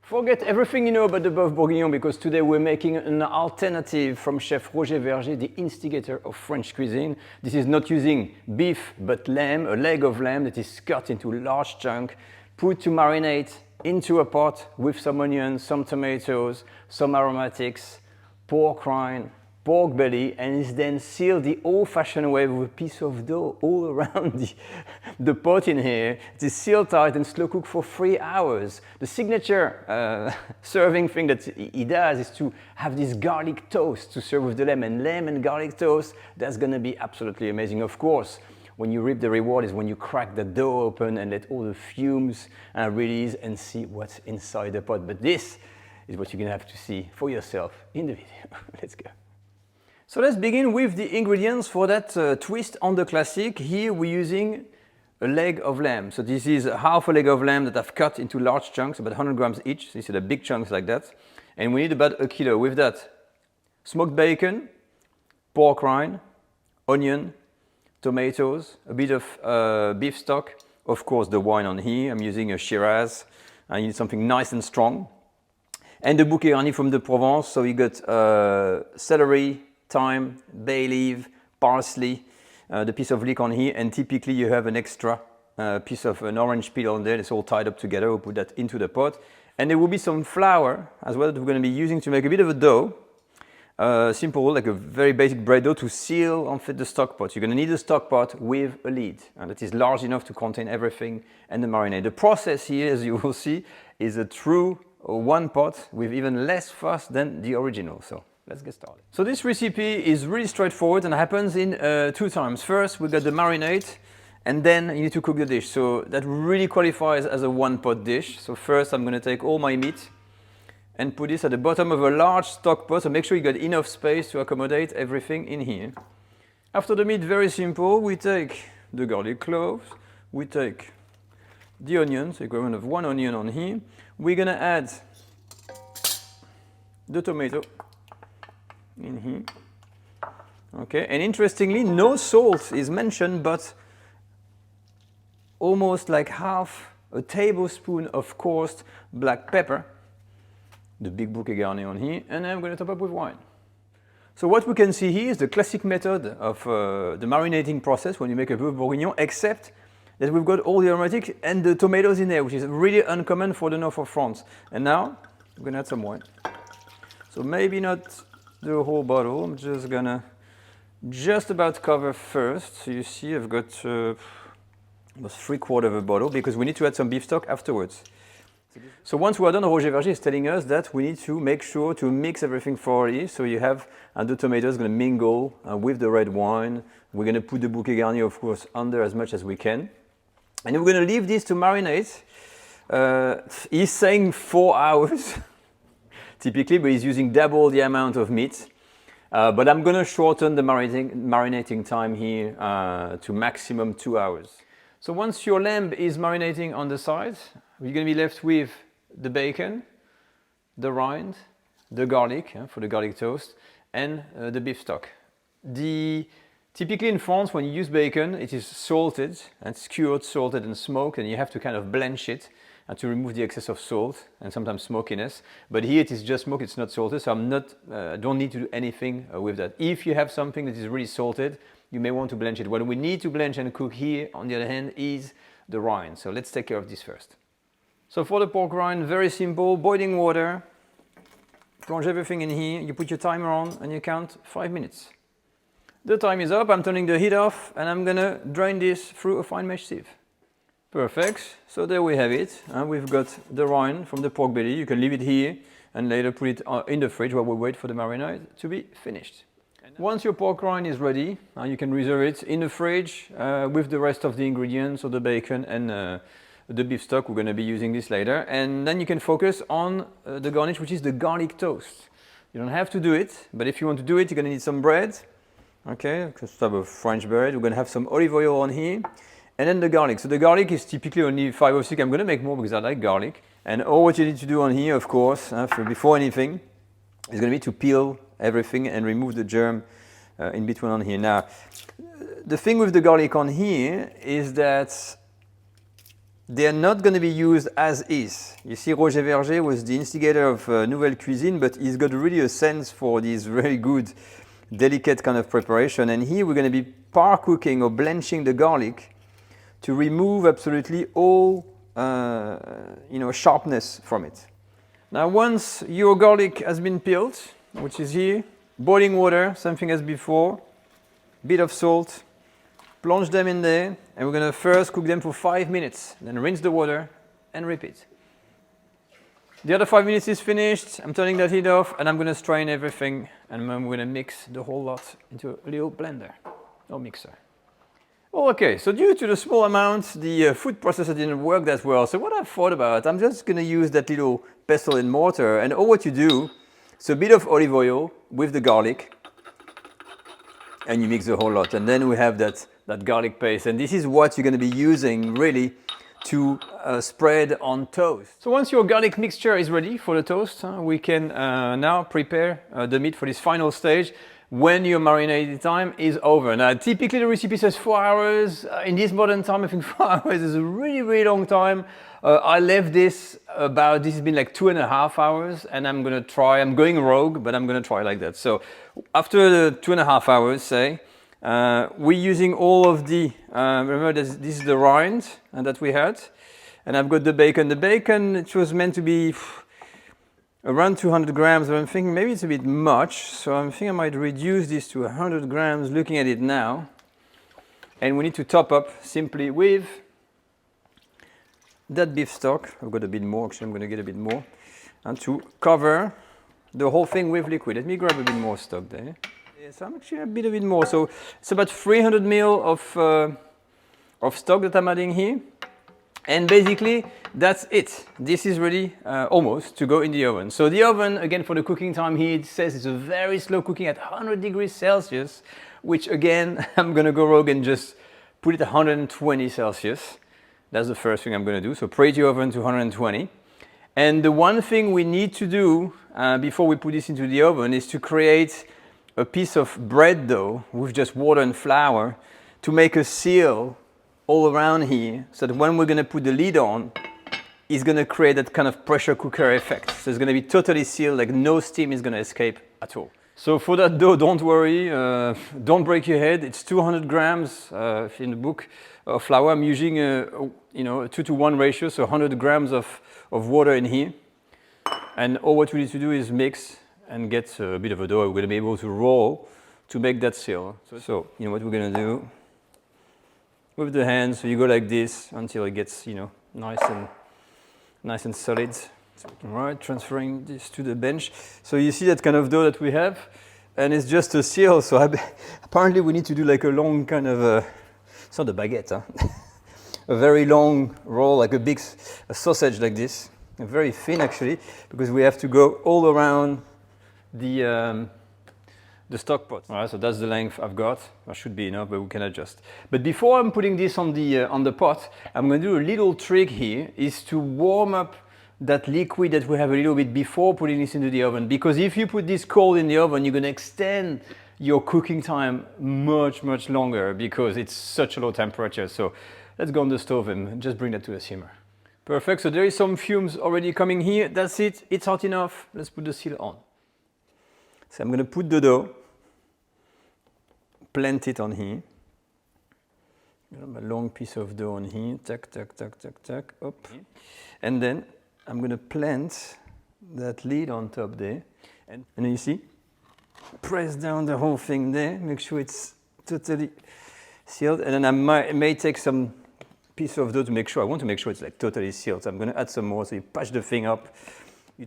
Forget everything you know about the Beef Bourguignon because today we're making an alternative from Chef Roger Vergé, the instigator of French cuisine. This is not using beef but lamb, a leg of lamb that is cut into large chunks, put to marinate into a pot with some onions, some tomatoes, some aromatics, pork rind, pork belly, and is then sealed the old-fashioned way with a piece of dough all around the pot in here. It is sealed tight and slow cooked for 3 hours. The signature serving thing that he does is to have this garlic toast to serve with the lamb, and garlic toast, that's gonna be absolutely amazing. Of course, when you reap the reward is when you crack the dough open and let all the fumes release and see what's inside the pot. But this is what you're gonna have to see for yourself in the video. Let's go. So let's begin with the ingredients for that twist on the classic. Here we're using a leg of lamb. So this is half a leg of lamb that I've cut into large chunks, about 100 grams each. These are the big chunks like that. And we need about 1 kilo. With that, smoked bacon, pork rind, onion, tomatoes, a bit of beef stock, of course the wine on here. I'm using a Shiraz. I need something nice and strong. And the bouquet garni from the Provence. So you got celery, thyme, bay leaf, parsley, the piece of leek on here, and typically you have an extra piece of an orange peel on there. It's all tied up together. We'll put that into the pot. And there will be some flour as well that we're going to be using to make a bit of a dough. Simple, like a very basic bread dough to seal and fit the stock pot. You're going to need a stock pot with a lid, and that is large enough to contain everything and the marinade. The process here, as you will see, is a true one pot with even less fuss than the original. So let's get started. So this recipe is really straightforward and happens in 2 times. First, we got the marinade, and then you need to cook the dish. So that really qualifies as a one-pot dish. So first, I'm going to take all my meat and put this at the bottom of a large stock pot. So make sure you got enough space to accommodate everything in here. After the meat, very simple. We take the garlic cloves. We take the onions. So you're going to have 1 onion on here. We're going to add the tomato in here. Okay, and interestingly, no salt is mentioned, but almost like half a tablespoon of coarse black pepper, the big bouquet garni on here, and then I'm going to top up with wine. So what we can see here is the classic method of the marinating process when you make a Beef Bourguignon, except that we've got all the aromatics and the tomatoes in there, which is really uncommon for the north of France. And now we're going to add some wine. So maybe not the whole bottle. I'm just gonna just about cover first. So you see I've got almost 3/4 of a bottle because we need to add some beef stock afterwards. So once we're done, Roger Vergé is telling us that we need to make sure to mix everything thoroughly. So you have the tomatoes going to mingle with the red wine. We're going to put the bouquet garni, of course, under as much as we can. And we're going to leave this to marinate. He's saying 4 hours. Typically, but he's using double the amount of meat. But I'm going to shorten the marinating time here to maximum 2 hours. So once your lamb is marinating on the side, you're going to be left with the bacon, the rind, the garlic for the garlic toast, and the beef stock. Typically in France, when you use bacon, it is salted and skewered, salted and smoked, and you have to kind of blanch it to remove the excess of salt and sometimes smokiness. But here it is just smoked, it's not salted, so don't need to do anything with that. If you have something that is really salted, you may want to blanch it. What we need to blanch and cook here, on the other hand, is the rind. So let's take care of this first. So for the pork rind, very simple, boiling water, plunge everything in here, you put your timer on and you count 5 minutes. The time is up, I'm turning the heat off and I'm gonna drain this through a fine mesh sieve. Perfect, so there we have it. We've got the rind from the pork belly. You can leave it here and later put it in the fridge while we wait for the marinade to be finished. Once your pork rind is ready, you can reserve it in the fridge with the rest of the ingredients, so the bacon and the beef stock. We're going to be using this later. And then you can focus on the garnish, which is the garlic toast. You don't have to do it, but if you want to do it, you're going to need some bread. Okay, just have a French bread. We're going to have some olive oil on here. And then the garlic. So the garlic is typically only 5 or 6. I'm going to make more because I like garlic. And all what you need to do on here, of course, before anything, is going to be to peel everything and remove the germ in between on here. Now, the thing with the garlic on here is that they are not going to be used as is. You see, Roger Vergé was the instigator of Nouvelle Cuisine, but he's got really a sense for these very good, delicate kind of preparation. And here we're going to be par cooking or blanching the garlic to remove absolutely all, sharpness from it. Now, once your garlic has been peeled, which is here, boiling water, something as before, bit of salt, plunge them in there, and we're going to first cook them for 5 minutes, then rinse the water and repeat. The other 5 minutes is finished. I'm turning that heat off, and I'm going to strain everything, and I'm going to mix the whole lot into a little blender or mixer. Well, okay, so due to the small amount, the food processor didn't work that well. So what I thought about, I'm just going to use that little pestle and mortar, and all what you do, so a bit of olive oil with the garlic, and you mix the whole lot, and then we have that garlic paste, and this is what you're going to be using really to spread on toast. So once your garlic mixture is ready for the toast, we can now prepare the meat for this final stage when your marinade time is over. Now typically the recipe says 4 hours. In this modern time I think 4 hours is a really, really long time. I left this has been like 2.5 hours, and I'm going rogue, but I'm gonna try like that. So after the 2.5 hours, say, we're using all of the, remember this is the rind that we had, and I've got the bacon. The bacon, it was meant to be around 200 grams, but I'm thinking maybe it's a bit much, so I'm thinking I might reduce this to 100 grams looking at it now. And we need to top up simply with that beef stock. I've got a bit more, actually I'm going to get a bit more, and to cover the whole thing with liquid. Let me grab a bit more stock there. Yes, I'm actually a bit more. So it's about 300 ml of stock that I'm adding here. And basically, that's it. This is ready almost to go in the oven. So the oven, again, for the cooking time here, it says it's a very slow cooking at 100 degrees Celsius, which again, I'm going to go rogue and just put it at 120 Celsius. That's the first thing I'm going to do. So preheat your oven to 120. And the one thing we need to do before we put this into the oven is to create a piece of bread dough with just water and flour to make a seal all around here, so that when we're going to put the lid on, it's going to create that kind of pressure cooker effect. So it's going to be totally sealed, like no steam is going to escape at all. So for that dough, don't worry, don't break your head. It's 200 grams in the book of flour. I'm using a 2-to-1 ratio, so 100 grams of water in here. And all what we need to do is mix and get a bit of a dough. We're going to be able to roll to make that seal. So you know what we're going to do with the hands. So you go like this until it gets nice and solid. All right, transferring this to the bench. So you see that kind of dough that we have, and it's just a seal. So apparently we need to do like a long kind of it's not a baguette, huh? A very long roll, like a sausage like this, very thin actually, because we have to go all around the stockpot. All right, so that's the length I've got. That should be enough, but we can adjust. But before I'm putting this on the pot, I'm going to do a little trick here, is to warm up that liquid that we have a little bit before putting this into the oven. Because if you put this cold in the oven, you're going to extend your cooking time much, much longer because it's such a low temperature. So let's go on the stove and just bring that to a simmer. Perfect, so there is some fumes already coming here. That's it, it's hot enough. Let's put the seal on. So I'm going to put the dough, plant it on here. A long piece of dough on here, tack, tack, tack, tack, tack, up. And then I'm going to plant that lid on top there. And then you see, press down the whole thing there, make sure it's totally sealed. And then I may take some piece of dough to make sure, I want to make sure it's like totally sealed. So I'm going to add some more, so you patch the thing up.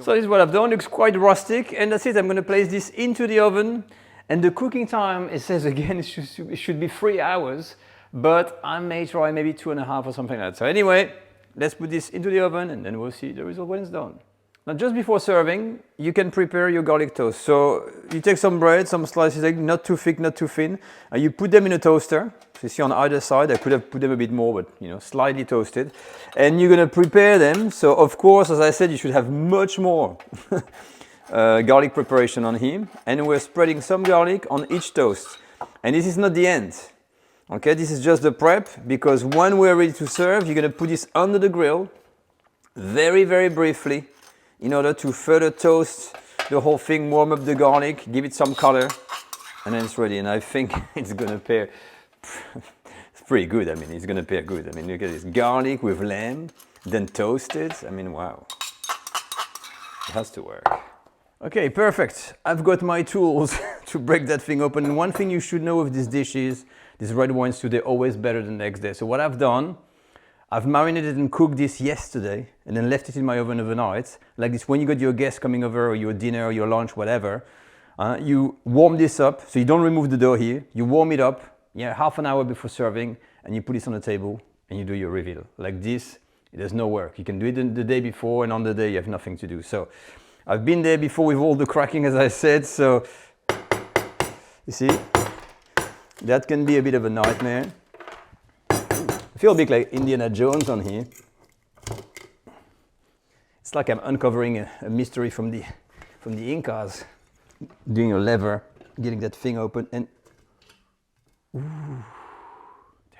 So this is what I've done, looks quite rustic, and that's it. I'm going to place this into the oven, and the cooking time, it says again, it should be 3 hours, but I may try maybe 2.5 or something like that. So anyway, let's put this into the oven, and then we'll see the result when it's done. Now just before serving, you can prepare your garlic toast. So you take some bread, some slices, like not too thick, not too thin, and you put them in a toaster. So you see on either side, I could have put them a bit more, but slightly toasted. And you're gonna prepare them. So of course, as I said, you should have much more garlic preparation on here. And we're spreading some garlic on each toast. And this is not the end. Okay, this is just the prep, because when we're ready to serve, you're gonna put this under the grill very, very briefly in order to further toast the whole thing, warm up the garlic, give it some color, and then it's ready. And I think it's gonna pair, it's pretty good. I mean, it's gonna pair good. I mean, look at this, garlic with lamb, then toasted. I mean, wow, it has to work. Okay, perfect. I've got my tools to break that thing open. And one thing you should know with these dishes, these red wines today, always better the next day. So what I've done, I've marinated and cooked this yesterday and then left it in my oven overnight. Like this, when you got your guests coming over or your dinner or your lunch, whatever, you warm this up. So you don't remove the dough here. You warm it up, half an hour before serving, and you put this on the table and you do your reveal. Like this, there's no work. You can do it the day before, and on the day you have nothing to do. So I've been there before with all the cracking, as I said. So you see, that can be a bit of a nightmare. I feel a bit like Indiana Jones on here. It's like I'm uncovering a mystery from the Incas, doing a lever, getting that thing open, and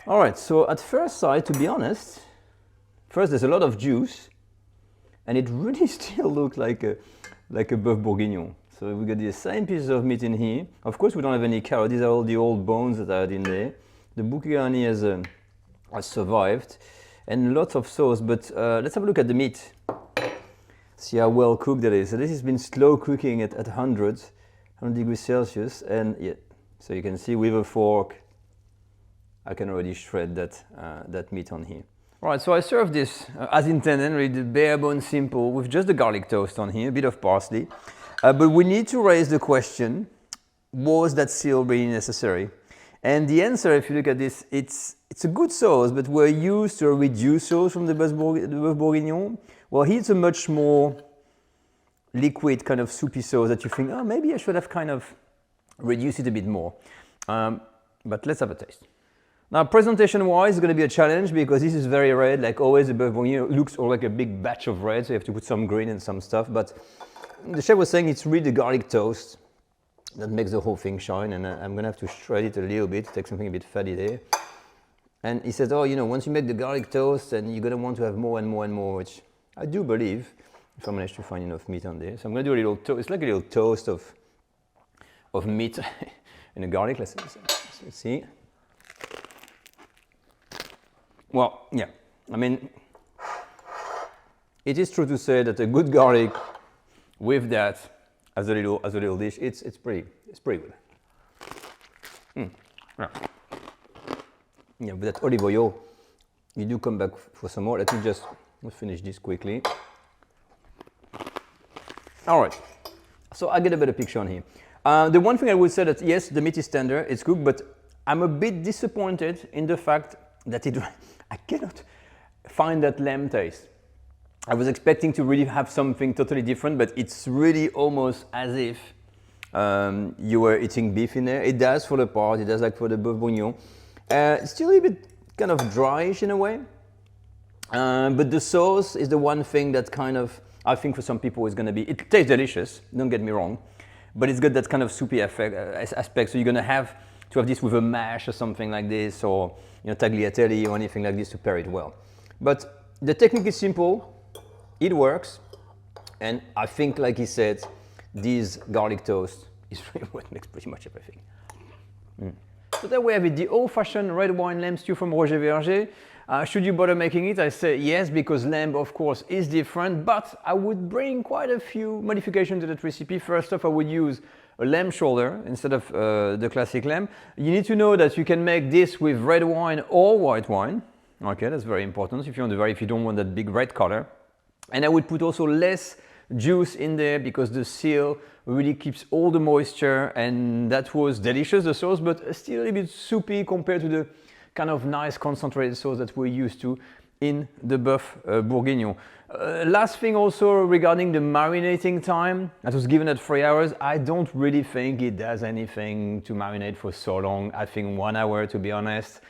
all right. So at first sight, to be honest, first there's a lot of juice, and it really still looks like a Beef Bourguignon. So we got the same pieces of meat in here. Of course, we don't have any carrot. These are all the old bones that are in there. The Bourguignon has survived, and lots of sauce. But let's have a look at the meat. See how well cooked that is. So this has been slow cooking at 100 degrees Celsius, and yeah. So you can see with a fork, I can already shred that meat on here. All right, so I serve this as intended, really the bare bone simple, with just the garlic toast on here, a bit of parsley. But we need to raise the question, was that seal really necessary? And the answer, if you look at this, it's a good sauce, but we're used to a reduced sauce from the Beef Bourguignon. Well, here's a much more liquid kind of soupy sauce that you think, oh, maybe I should have kind of reduced it a bit more. But let's have a taste. Now, presentation-wise, it's going to be a challenge because this is very red. Like always, the Beef Bourguignon looks all like a big batch of red, so you have to put some green and some stuff. But the chef was saying it's really the garlic toast that makes the whole thing shine, and I'm going to have to shred it a little bit, take something a bit fatty there. And he says, oh, you know, once you make the garlic toast, and you're going to want to have more and more and more, which I do believe, if I manage to find enough meat on there. So I'm going to do a little toast. It's like a little toast of meat in the garlic. Let's see. Well, yeah, I mean, it is true to say that a good garlic with that as a little dish, it's pretty good. Yeah. Yeah, with that olive oil, you do come back for some more. Let me just finish this quickly. All right, so I get a better picture on here. The one thing I would say that yes, the meat is tender, it's cooked, but I'm a bit disappointed in the fact that I cannot find that lamb taste. I was expecting to really have something totally different, but it's really almost as if you were eating beef in there. It does for the part, it does like for the Beef Bourguignon. It's still a bit kind of dryish in a way, but the sauce is the one thing that kind of, I think for some people is going to be, it tastes delicious, don't get me wrong, but it's got that kind of soupy aspect, so you're going to have this with a mash or something like this, or tagliatelle or anything like this to pair it well. But the technique is simple, it works, and I think, like he said, this garlic toast is really what makes pretty much everything. So there we have it, the old-fashioned red wine lamb stew from Roger Vergé. Should you bother making it? I say yes, because lamb, of course, is different, but I would bring quite a few modifications to that recipe. First off, I would use a lamb shoulder instead of the classic lamb. You need to know that you can make this with red wine or white wine. Okay, that's very important if you don't want that big red color. And I would put also less juice in there because the seal really keeps all the moisture, and that was delicious, the sauce, but still a bit soupy compared to the kind of nice concentrated sauce that we're used to in the Beef Bourguignon. Last thing also regarding the marinating time, that was given at 3 hours. I don't really think it does anything to marinate for so long. I think 1 hour, to be honest,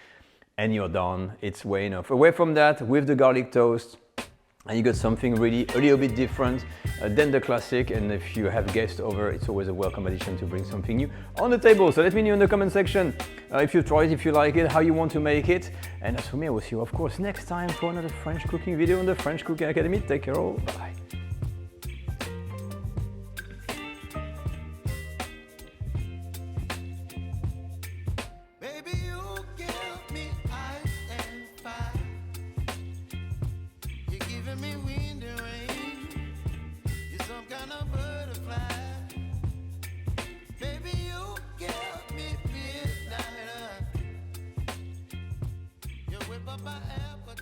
and you're done. It's way enough. Away from that, with the garlic toast, and you got something really a little bit different than the classic. And if you have guests over, it's always a welcome addition to bring something new on the table. So let me know in the comment section if you tried it, if you like it, how you want to make it. And as for me, I will see you of course next time for another French cooking video on the French Cooking Academy. Take care all, bye. Me wind and rain, you're some kind of butterfly. Baby, you give me midnight. You whip up my appetite.